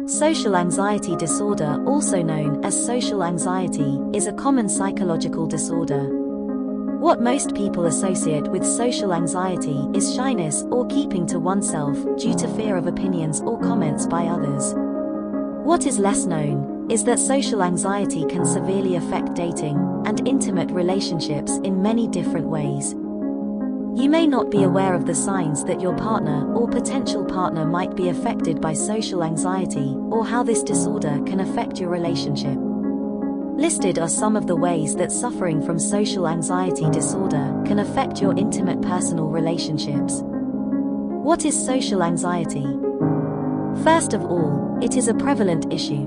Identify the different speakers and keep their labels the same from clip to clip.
Speaker 1: Social anxiety disorder, also known as social anxiety, is a common psychological disorder. What most people associate with social anxiety is shyness or keeping to oneself due to fear of opinions or comments by others. What is less known is that social anxiety can severely affect dating and intimate relationships in many different ways. You may not be aware of the signs that your partner or potential partner might be affected by social anxiety, or how this disorder can affect your relationship. Listed are some of the ways that suffering from social anxiety disorder can affect your intimate personal relationships. What is social anxiety? First of all, it is a prevalent issue.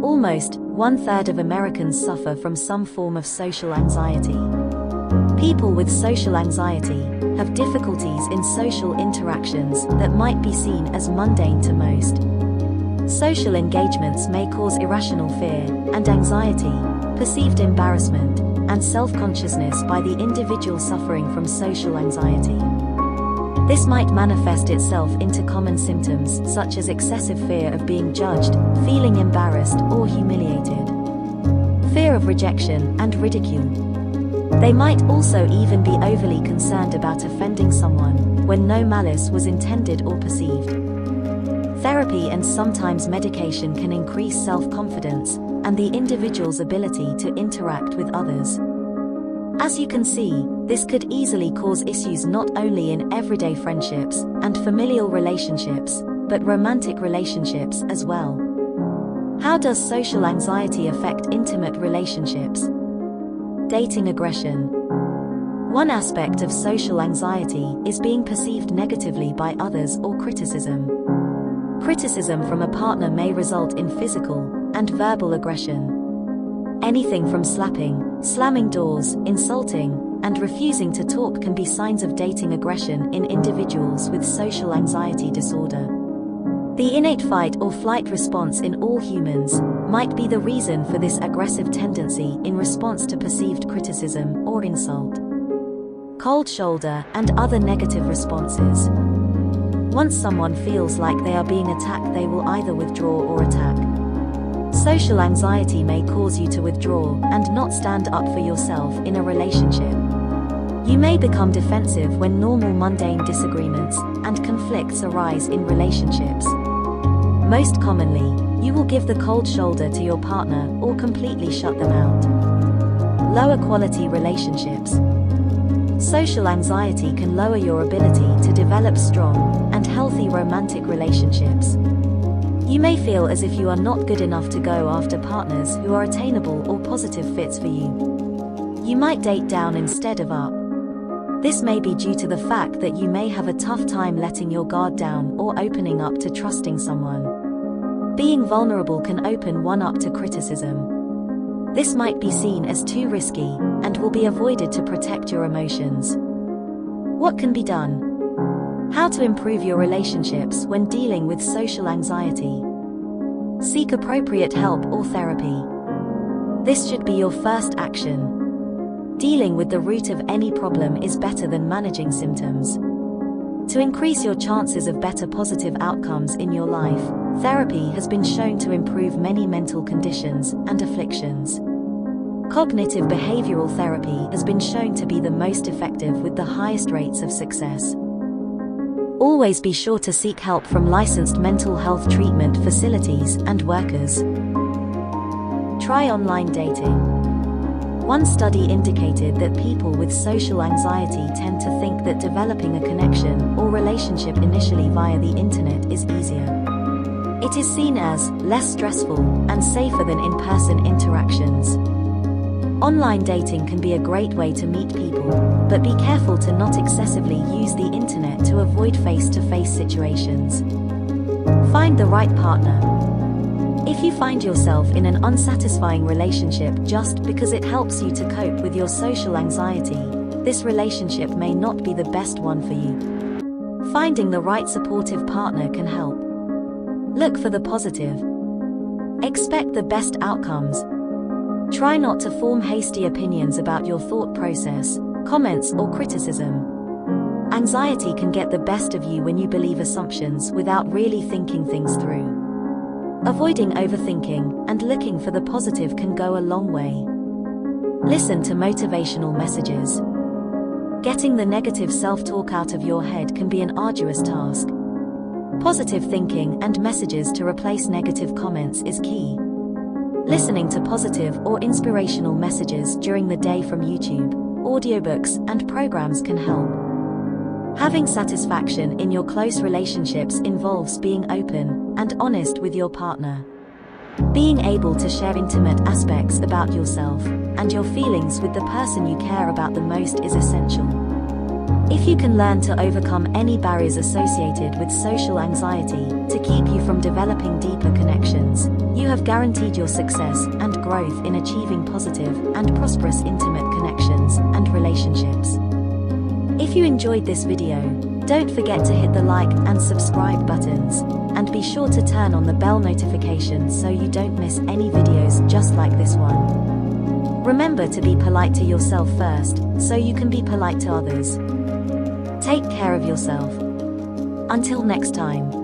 Speaker 1: Almost 1/3 of Americans suffer from some form of social anxiety. People with social anxiety have difficulties in social interactions that might be seen as mundane to most. Social engagements may cause irrational fear and anxiety, perceived embarrassment, and self-consciousness by the individual suffering from social anxiety. This might manifest itself into common symptoms such as excessive fear of being judged, feeling embarrassed or humiliated, fear of rejection and ridicule. They might also even be overly concerned about offending someone when no malice was intended or perceived. Therapy and sometimes medication can increase self-confidence and the individual's ability to interact with others. As you can see, this could easily cause issues not only in everyday friendships and familial relationships, but romantic relationships as well. How does social anxiety affect intimate relationships? Dating aggression. One aspect of social anxiety is being perceived negatively by others or criticism. Criticism from a partner may result in physical and verbal aggression. Anything from slapping, slamming doors, insulting, and refusing to talk can be signs of dating aggression in individuals with social anxiety disorder. The innate fight or flight response in all humans might be the reason for this aggressive tendency in response to perceived criticism or insult. Cold shoulder and other negative responses. Once someone feels like they are being attacked, they will either withdraw or attack. Social anxiety may cause you to withdraw and not stand up for yourself in a relationship. You may become defensive when normal mundane disagreements and conflicts arise in relationships. Most commonly, you will give the cold shoulder to your partner or completely shut them out. Lower quality relationships. Social anxiety can lower your ability to develop strong and healthy romantic relationships. You may feel as if you are not good enough to go after partners who are attainable or positive fits for you. You might date down instead of up. This may be due to the fact that you may have a tough time letting your guard down or opening up to trusting someone. Being vulnerable can open one up to criticism. This might be seen as too risky and will be avoided to protect your emotions. What can be done? How to improve your relationships when dealing with social anxiety. Seek appropriate help or therapy. This should be your first action. Dealing with the root of any problem is better than managing symptoms. To increase your chances of better positive outcomes in your life, therapy has been shown to improve many mental conditions and afflictions. Cognitive behavioral therapy has been shown to be the most effective with the highest rates of success. Always be sure to seek help from licensed mental health treatment facilities and workers. Try online dating. One study indicated that people with social anxiety tend to think that developing a connection or relationship initially via the internet is easier. It is seen as less stressful and safer than in-person interactions. Online dating can be a great way to meet people, but be careful to not excessively use the internet to avoid face-to-face situations. Find the right partner. If you find yourself in an unsatisfying relationship just because it helps you to cope with your social anxiety, this relationship may not be the best one for you. Finding the right supportive partner can help. Look for the positive. Expect the best outcomes. Try not to form hasty opinions about your thought process, comments, or criticism. Anxiety can get the best of you when you believe assumptions without really thinking things through. Avoiding overthinking and looking for the positive can go a long way. Listen to motivational messages. Getting the negative self-talk out of your head can be an arduous task. Positive thinking and messages to replace negative comments is key. Listening to positive or inspirational messages during the day from YouTube, audiobooks, and programs can help. Having satisfaction in your close relationships involves being open and honest with your partner. Being able to share intimate aspects about yourself and your feelings with the person you care about the most is essential. If you can learn to overcome any barriers associated with social anxiety to keep you from developing deeper connections, you have guaranteed your success and growth in achieving positive and prosperous intimate connections and relationships. If you enjoyed this video, don't forget to hit the like and subscribe buttons, and be sure to turn on the bell notification so you don't miss any videos just like this one. Remember to be polite to yourself first, so you can be polite to others. Take care of yourself. Until next time.